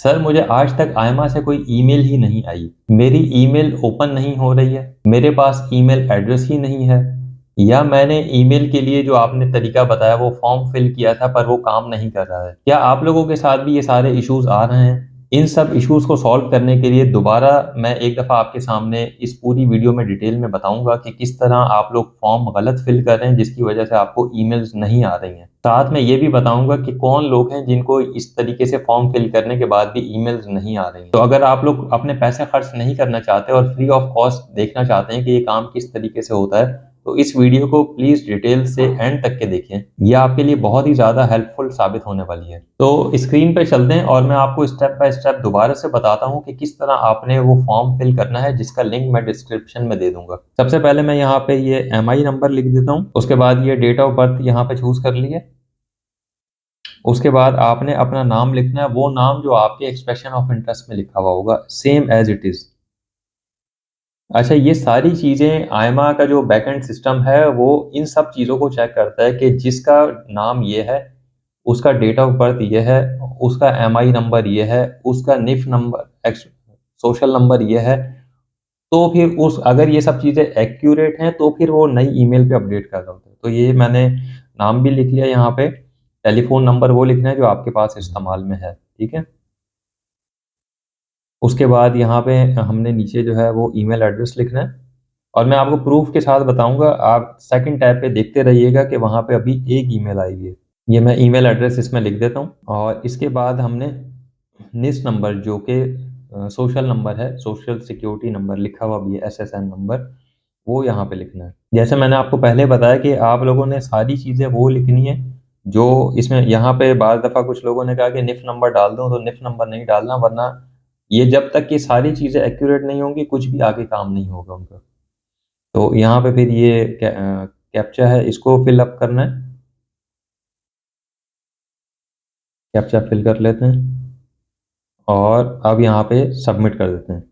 Sir मुझे आज तक आयमा से कोई ईमेल ही नहीं आई। मेरी ईमेल ओपन नहीं हो रही है, मेरे पास ईमेल एड्रेस ही नहीं है, या मैंने ईमेल के लिए जो आपने तरीका बताया वो फॉर्म फिल किया था पर वो काम नहीं कर रहा है। क्या आप लोगों के साथ भी ये सारे इश्यूज आ रहे हैं? इन सब इश्यूज को सॉल्व करने के लिए दोबारा मैं एक दफ़ा आपके सामने इस पूरी वीडियो में डिटेल में बताऊंगा कि किस तरह आप लोग फॉर्म गलत फिल कर रहे हैं जिसकी वजह से आपको ईमेल्स नहीं आ रही हैं। साथ में ये भी बताऊंगा कि कौन लोग हैं जिनको इस तरीके से फॉर्म फिल करने के बाद भी ईमेल्स नहीं आ रही हैं। तो अगर आप लोग अपने पैसे खर्च नहीं करना चाहते और फ्री ऑफ कॉस्ट देखना चाहते हैं कि ये काम किस तरीके से होता है, तो इस वीडियो को प्लीज डिटेल से एंड तक के देखें। यह आपके लिए बहुत ही ज्यादा हेल्पफुल साबित होने वाली है। तो स्क्रीन पे चलते हैं और मैं आपको स्टेप बाय स्टेप दोबारा से बताता हूं कि किस तरह आपने वो फॉर्म फिल करना है, जिसका लिंक मैं डिस्क्रिप्शन में दे दूंगा। सबसे पहले मैं यहाँ पे ये MI नंबर लिख देता हूँ। उसके बाद ये डेट ऑफ बर्थ यहाँ पे चूज कर लिए। उसके बाद आपने अपना नाम लिखना है, वो नाम जो आपके एक्सप्रेशन ऑफ इंटरेस्ट में लिखा हुआ होगा, सेम एज इट इज। अच्छा, ये सारी चीज़ें आयमा का जो बैकएंड सिस्टम है वो इन सब चीज़ों को चेक करता है कि जिसका नाम ये है, उसका डेट ऑफ बर्थ ये है, उसका MI नंबर ये है, उसका निफ नंबर सोशल नंबर ये है। तो फिर उस अगर ये सब चीज़ें एक्यूरेट हैं तो फिर वो नई ईमेल पे अपडेट कर रहा होता है। तो ये मैंने नाम भी लिख लिया यहाँ पे। टेलीफोन नंबर वो लिखना है जो आपके पास इस्तेमाल में है, ठीक है। उसके बाद यहाँ पे हमने नीचे जो है वो ईमेल एड्रेस लिखना है, और मैं आपको प्रूफ के साथ बताऊंगा। आप सेकंड टैब पे देखते रहिएगा कि वहाँ पे अभी एक ईमेल आई हुई है। ये मैं ईमेल एड्रेस इसमें लिख देता हूँ, और इसके बाद हमने निस नंबर जो कि सोशल नंबर है, सोशल सिक्योरिटी नंबर लिखा हुआ भी है, SSN नंबर, वो यहाँ पे लिखना है। जैसे मैंने आपको पहले बताया कि आप लोगों ने सारी चीज़ें वो लिखनी है जो इसमें। यहाँ पे बार दफ़ा कुछ लोगों ने कहा कि निफ नंबर डाल दूँ, तो निफ नंबर नहीं डालना, वरना ये जब तक ये सारी चीज़ें एक्यूरेट नहीं होंगी कुछ भी आगे काम नहीं होगा उनका। तो यहाँ पे फिर ये कैप्चा है, इसको फिल अप करना है। कैप्चा फिल कर लेते हैं और अब यहाँ पे सबमिट कर देते हैं।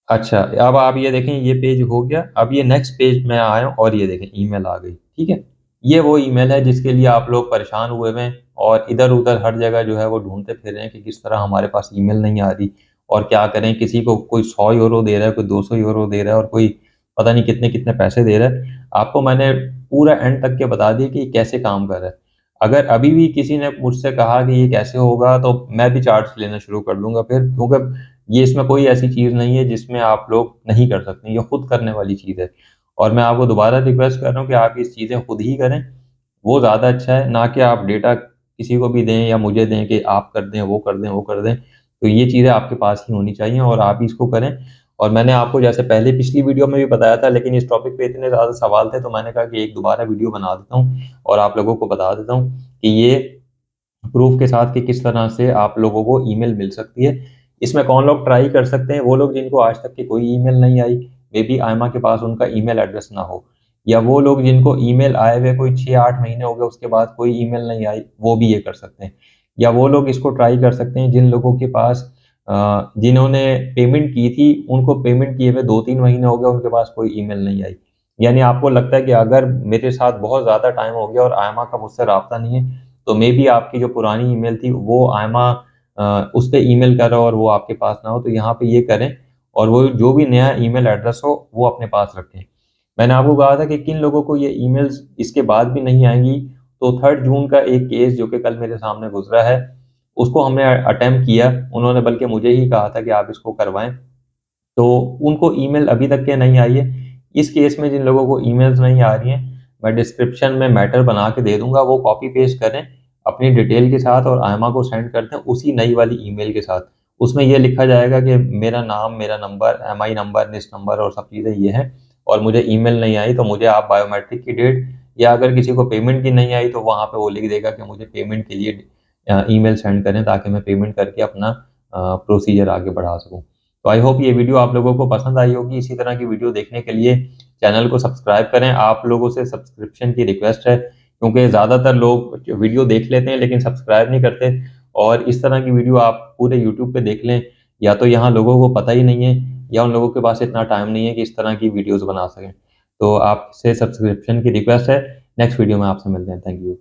अच्छा, अब आप ये देखें ये पेज हो गया। अब ये नेक्स्ट पेज में आया हूँ और ये देखें ईमेल आ गई, ठीक है। ये वो ईमेल है जिसके लिए आप लोग परेशान हुए हुए हैं और इधर-उधर हर जगह जो है वो ढूँढते फिर रहे हैं कि किस तरह हमारे पास ईमेल नहीं आ रही और क्या करें। किसी को कोई 100 यूरो दे रहा है, कोई 200 यूरो दे रहा है और कोई पता नहीं कितने-कितने पैसे दे रहा है। आपको मैंने पूरा एंड तक के बता दिया कि ये कैसे काम कर रहा है। अगर अभी भी किसी ने मुझसे कहा कि ये कैसे होगा, तो मैं भी चार्ज लेना शुरू कर दूँगा फिर, क्योंकि ये इसमें कोई ऐसी चीज़ नहीं है जिसमें आप लोग नहीं कर सकते, ये खुद करने वाली चीज़ है। और मैं आपको दोबारा रिक्वेस्ट कर रहा हूँ कि आप ये चीज़ें खुद ही करें, वो ज़्यादा अच्छा है, ना कि आप डेटा किसी को भी दें या मुझे दें कि आप कर दें, वो कर दें, वो कर दें। तो ये चीज़ें आपके पास ही होनी चाहिए और आप ही इसको करें। और मैंने आपको जैसे पहले पिछली वीडियो में भी बताया था, लेकिन इस टॉपिक पे इतने ज़्यादा सवाल थे तो मैंने कहा कि एक दोबारा वीडियो बना देता हूँ और आप लोगों को बता देता हूँ कि ये प्रूफ के साथ कि किस तरह से आप लोगों को ईमेल मिल सकती है। इसमें कौन लोग ट्राई कर सकते हैं? वो लोग जिनको आज तक की कोई ईमेल नहीं आई, मे बी आयमा के पास उनका ईमेल एड्रेस ना हो, या वो लोग जिनको ईमेल आए हुए कोई 6-8 महीने हो गए उसके बाद कोई ईमेल नहीं आई, वो भी ये कर सकते हैं। या वो लोग इसको ट्राई कर सकते हैं जिन लोगों के पास जिन्होंने पेमेंट की थी, उनको पेमेंट किए हुए 2-3 महीने हो गए, उनके पास कोई ईमेल नहीं आई। यानी आपको लगता है कि अगर मेरे साथ बहुत ज़्यादा टाइम हो गया और आयमा का मुझसे राब्ता नहीं है, तो मे बी आपकी जो पुरानी ईमेल थी वो आयमा उस पे ईमेल कर रहा हो और वो आपके पास ना हो, तो यहाँ पे ये करें और वो जो भी नया ईमेल एड्रेस हो वो अपने पास रखें। मैंने आपको कहा था कि किन लोगों को ये ईमेल्स इसके बाद भी नहीं आएँगी, तो 3 जून का एक केस जो कि कल मेरे सामने गुज़रा है, उसको हमने अटेम्प्ट किया। उन्होंने बल्कि मुझे ही कहा था कि आप इसको करवाएँ। तो उनको ईमेल अभी तक के नहीं आई है। इस केस में जिन लोगों को ईमेल्स नहीं आ रही हैं, मैं डिस्क्रिप्शन में मैटर बना के दे दूँगा, वो कॉपी पेस्ट करें अपनी डिटेल के साथ और आयमा को सेंड कर दें उसी नई वाली ईमेल के साथ। उसमें ये लिखा जाएगा कि मेरा नाम, मेरा नंबर, MI नंबर, निस नंबर और सब चीज़ें ये हैं, और मुझे ईमेल नहीं आई, तो मुझे आप बायोमेट्रिक की डेट, या अगर किसी को पेमेंट की नहीं आई तो वहाँ पे वो लिख देगा कि मुझे पेमेंट के लिए ईमेल सेंड करें ताकि मैं पेमेंट करके अपना प्रोसीजर आगे बढ़ा सकूँ। तो आई होप ये वीडियो आप लोगों को पसंद आई होगी। इसी तरह की वीडियो देखने के लिए चैनल को सब्सक्राइब करें। आप लोगों से सब्सक्रिप्शन की रिक्वेस्ट है, क्योंकि ज़्यादातर लोग वीडियो देख लेते हैं लेकिन सब्सक्राइब नहीं करते, और इस तरह की वीडियो आप पूरे यूट्यूब पे देख लें, या तो यहाँ लोगों को पता ही नहीं है या उन लोगों के पास इतना टाइम नहीं है कि इस तरह की वीडियोज़ बना सकें। तो आपसे सब्सक्रिप्शन की रिक्वेस्ट है। नेक्स्ट वीडियो में आपसे मिलते हैं। Thank you.